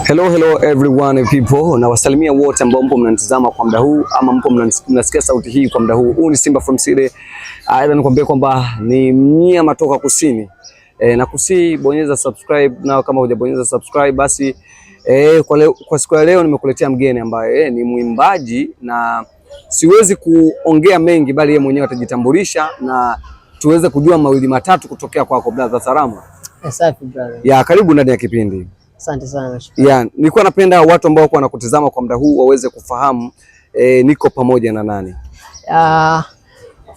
Hello everyone people, na wasalimia wote ambao mpo mnanitazama kwa muda huu ama mpo mnasikia sauti hii kwa muda huu. Huu ni Simba from City. Aidha nikwambie kwamba ni mnyama toka kusini. Na bonyeza subscribe, na kama hujabonyeza subscribe basi kwa siku ya leo nimekuletea mgeni ambaye ni mwimbaji, na siwezi kuongea mengi bali yeye mwenyewe atajitambulisha na tuweze kujua mawili matatu kutokea kwako brother. Salama. Safi brother. Ya karibu ndani ya kipindi. Asante sana. Ya, nilikuwa napenda watu ambao wako wanakutazama kwa muda huu waweze kufahamu niko pamoja na nani?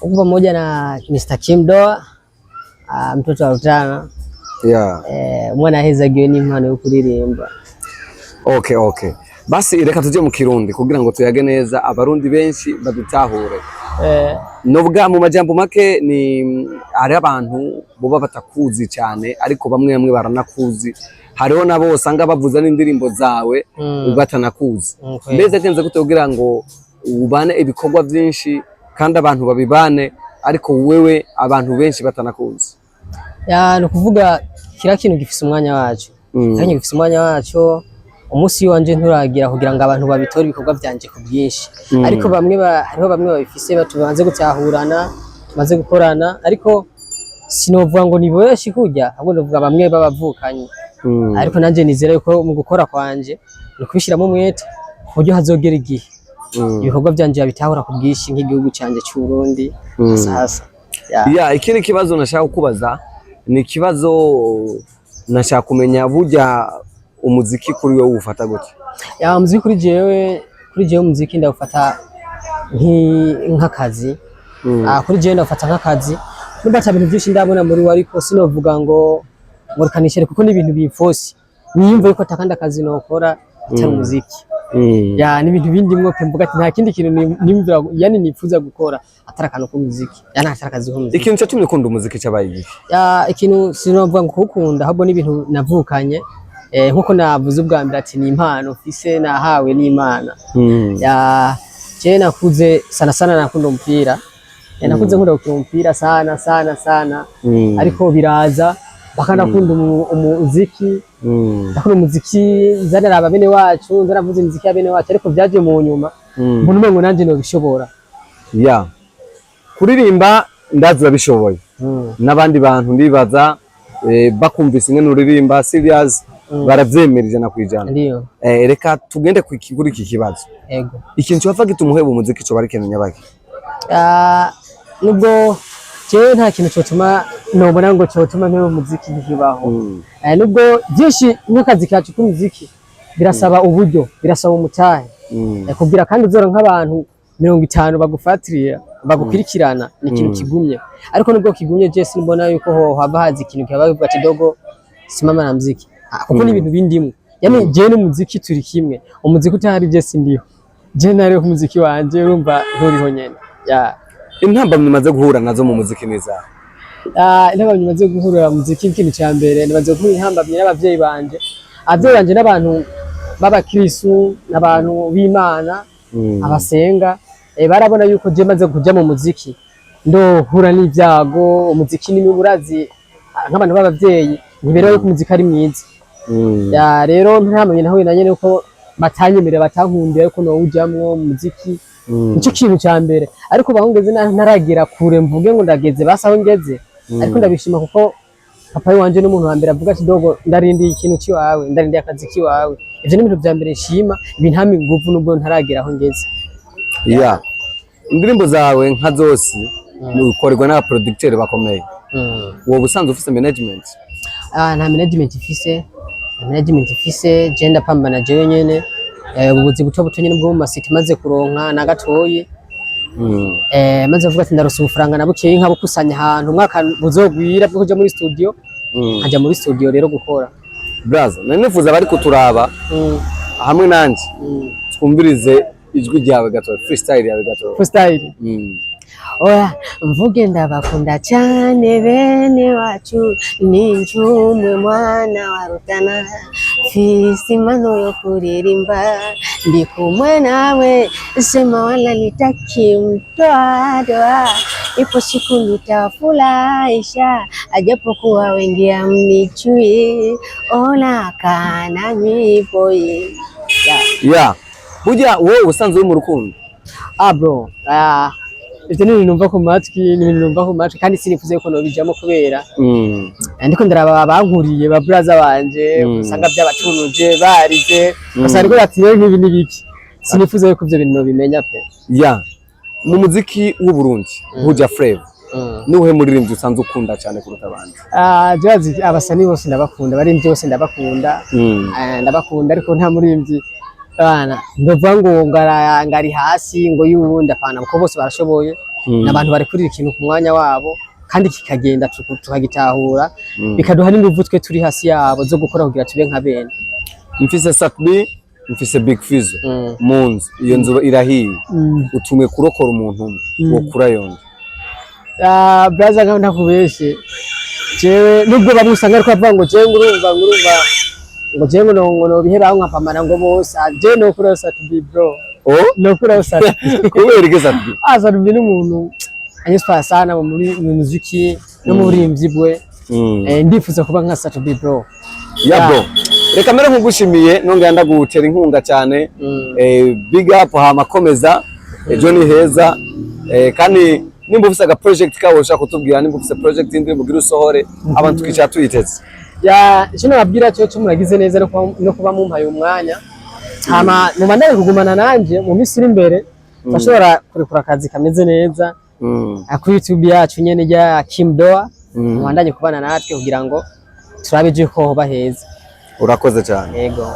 Uko pamoja na Mr. Kimdoa, mtoto wa Rutana. Yeah. Mwana heza gioni mwana ukuririmba. Okay. Basi reka tuje mu Kirundi kugira ngo tuyage neza abarundi benshi badutahure. Novuga mu majambo make ni ari abantu boba batakuzi cyane ariko bamwe baranakuzi. Hariho nabo usanga bavuza n'indirimbo zawe batanakuzi. Mbese kenze kutogira ngo ubane ibikorwa byinshi kandi abantu babibane ariko wewe abantu benshi batanakuzi. No kuvuga kira kintu gifise umwanya wacu. Kandi gifise umwanya wacu. Umunsi wanje nturagira kugira ngo abantu babitora ibikorwa byanje ku bwinshi. Ariko hariho bamwe babifise batubanze gutahurana, tumaze gukorana, ariko sinovuga ngo niboyeshi kujya, ahubwo novuga bamwe babavukanye. Ariko nanje nizera yuko mu gukora kwanje no kubishiramo umwete buryo hazogera igihe ibikorwa byanje babitahura ku bwinshi nk'igihugu cyanje cy'u Burundi. Sasa ikindi kibazo nashaka kubaza ni kibazo nashaka kumenya burya umuziki kuri wewe ufata gute? Umuziki kuri jewe umuziki ndawufata nk'akazi. Kuri jewe ndawufata nk'akazi. Nubata ibintu byinshi ndabona muri we, ariko sinovuga ngo kanishere kuko ni ibintu bimfosi. Niyumva yuko atakanda akazi nokora atari umuziki. Ni ibintu bindi mwope mvuga ati nta kindi kintu nimvira yani nifuza gukora atari akantu k'umuziki. Atari akazi k'umuziki. Ikintu cyatumye ukunda umuziki cyabaye iki? Ikintu sinovuga ngo kukunda, ahubwo ni ibintu navukanye. Nkuko navuze ubwa mbere ati ni impano mfise nahawe n'Imana. Je nakuze sana nakunda umupira. Nakuze nkunda gukina umupira sana. Ariko biraza bakanakunda umuziki. Nakunda umuziki zarara bene wacu, zaravuze umuziki ya bene wacu, ariko byaje mu nyuma. Mbona ngo nanje no bishobora. Kuririmba ndazi babishoboye. N'abandi bantu ndibaza bakumvise ingene uririmba serious baravyemerije na kwijana. Ndio. Reka tugende kuri iki kibazo. Ego. Ikintu cyafa gitumuheba umuziki cyo bari kenenya baki? Nubwo je nta kintu cyotuma nobona ngo cyotuma mpeba umuziki ntibaho. Nubwo byinshi n'akazi kacu k'umuziki birasaba uburyo, birasaba umutahe. Kugira kandi uzora nk'abantu 50 bagufatiriye bagukurikirana ni ikintu kigumye. Ariko nubwo kigumye je simbona yuko ho haba hazi ikintu kibavuga ati dogo simama na muziki. Kuko ni ibintu bindimwe. Yani je n'umuziki turi kimwe. Umuziki utahari je sindiho. Je nari umuziki wanje urumva nturiho nyene. Intamba mnimaze guhura nazo mu muziki neza. Intamba mnimaze guhura mu muziki ikintu cya mbere nimaze guhura intamba n'abavyeyi banje. Abavyeyi banje n'abantu b'abakristo, n'abantu b'Imana, abasenga. Barabona yuko je maze kujya mu muziki ndohura n'ibyago. Umuziki ni murazi nk'abantu b'abavyeyi ntibero yuko umuziki ari mwiza. Rero ntamenye naho nanye uko batanyemera batankundira yuko no ujamwo muziki. Nico kintu cya mbere, ariko bahongeze ntaragira kure mvuge ngo ndageze basaho ngeze. Ariko ndabishima kuko papa wanje n'umuntu wa mbere avuga ati dogo ndarindi ikintu kiwawe, ndarindi akazi kiwawe. Ivyo ni ibintu bya mbere nshima, ibintami nguvu nubwo ntaragera aho ngeze. Indirimbo zawe nka zose ukorerwa n'aba producteur bakomeye. Wowe busanzwe ufise management? Nta management ifise. Je ndapambana jewe nyene. Ubuzi buto nyene bwo mu masiti maze kuronka na gatoye. Maze vuga ati ndarosa ubufaranga nabukeye nkabo kusanya ahantu umwaka buzogwira bwo kuja muri studio. Nkajya muri studio rero gukora. Brother, nanifuza bari kuturaba hamwe nanje twumvirize ijwi ryawe gato, freestyle yawe gato. Freestyle. Oya mvuge ndabakunda cyane bene wacu ninjumwe mwana wa Rutana fisi impano yo kuririmba ndi kumwe nawe sema wala nitaki mtoa ipo siku nitawafurahisha, ajapokuwa wengi hamnichui, ona kana mipo yeah. Burya wowe usanzwe uri mu rukundo? Bro, ivyo ni ibintu numva ku matwi, kandi sinifuze ko nobijamo kubera ndiko ndaraba abankuriye ba brother banje usanga by'abatunuje barize basanga ko ati nk'ibi nibiki, sinifuze ko ivyo bintu nobimenya pe. Yeah. Mu muziki w'u Burundi Buja Flava niwe muririmbyi usanzwe ukunda cyane kuruta abandi? Jazi abasani bose ndabakunda, baririmbyi bose ndabakunda, ndabakunda ariko nta muririmbyi bana ndovuga ngo ngari hasi ngo y'ubundi apana, kuko bose barashoboye n'abantu bari kurira ikintu ku mwanya wabo kandi kikagenda tukagitahura bikaduha n'inguvu twe turi hasi yabo zo gukora kugira tube nka bene. Mfise Sakbi, mfise Big Fizzo munzu, iyo nzu irahiye, utumwe kurokora umuntu wo kurayonda. Braza nka ntakubeshe jewe nubwo bamusanga ariko avuga ngo jewe ngurumva ngo jewe no bihera aho nkapamana ngo bose je no kura Sakbi bro. No kura Sakbi kubera iki Sakbi? Sakbi ni umuntu anyispa sana mu muziki no mu burimvyi bwe, ndifuza kuba nka Sakbi bro. Yeah bro, reka mbere nkugushimiye nongera ndagutera inkunga cyane. Big up hama komeza, ejo ni heza, kandi nimba ufise aga project kawe ushaka kutubwira, nimba ufise project indi mugira usohore abantu twicara tuyiteze. Kino babwira cyo muragize neza no kuba mumpaye umwanya, hama mubandanye kugumana nanje mu minsi iri imbere, bashobora kurekura akazi kameze neza kuri YouTube yacu nyene ya Kim Doa, mubandanye kubana natwe kugira ngo turabe je ko hoba heza. Urakoze cyane. Yego.